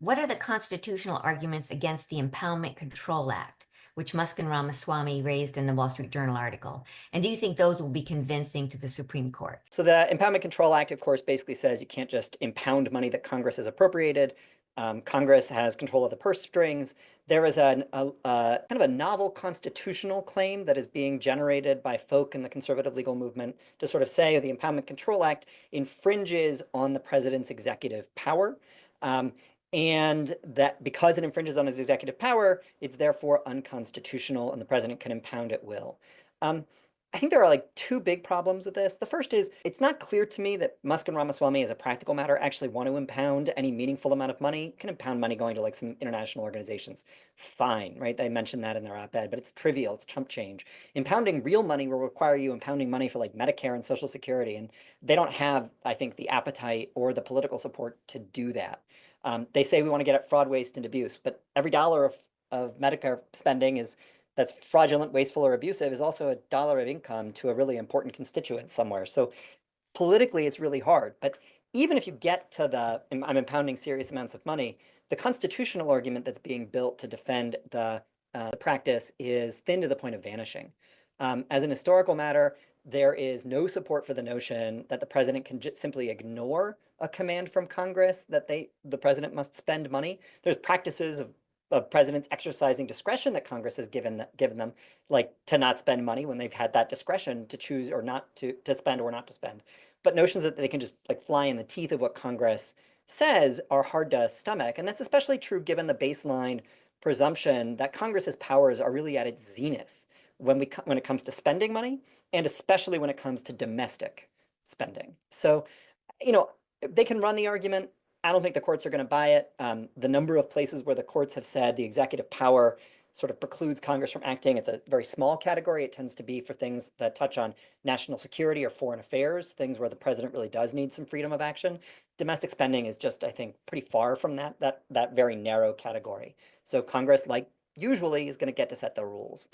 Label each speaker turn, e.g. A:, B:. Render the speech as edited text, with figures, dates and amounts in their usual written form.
A: What are the constitutional arguments against the Impoundment Control Act, which Musk and Ramaswamy raised in the Wall Street Journal article? And do you think those will be convincing to the Supreme Court?
B: So the Impoundment Control Act, of course, basically says you can't just impound money that Congress has appropriated. Congress has control of the purse strings. There is a kind of a novel constitutional claim that is being generated by folk in the conservative legal movement to sort of say the Impoundment Control Act infringes on the president's executive power. And that because it infringes on his executive power, it's therefore unconstitutional and the president can impound at will. I think there are like two big problems with this. The first is it's not clear to me that Musk and Ramaswamy, as a practical matter, actually want to impound any meaningful amount of money. You can impound money going to like some international organizations. Fine, right? They mentioned that in their op-ed, but it's trivial. It's chump change. Impounding real money will require you impounding money for like Medicare and Social Security. And they don't have, I think, the appetite or the political support to do that. They say we want to get at fraud, waste, and abuse, but every dollar of Medicare spending that's fraudulent, wasteful, or abusive is also a dollar of income to a really important constituent somewhere. So politically, it's really hard. But even if you get to I'm impounding serious amounts of money, the constitutional argument that's being built to defend the practice is thin to the point of vanishing. As an historical matter, there is no support for the notion that the president can simply ignore a command from Congress that the president must spend money. There's practices of presidents exercising discretion that Congress has given them, like to not spend money when they've had that discretion to choose or not to spend or not to spend. But notions that they can just like fly in the teeth of what Congress says are hard to stomach. And that's especially true given the baseline presumption that Congress's powers are really at its zenith when it comes to spending money, and especially when it comes to domestic spending. So, they can run the argument. I don't think the courts are going to buy it. The number of places where the courts have said the executive power sort of precludes Congress from acting, it's a very small category. It tends to be for things that touch on national security or foreign affairs, things where the president really does need some freedom of action. Domestic spending is just, I think, pretty far from that very narrow category. So Congress, like usually, is going to get to set the rules.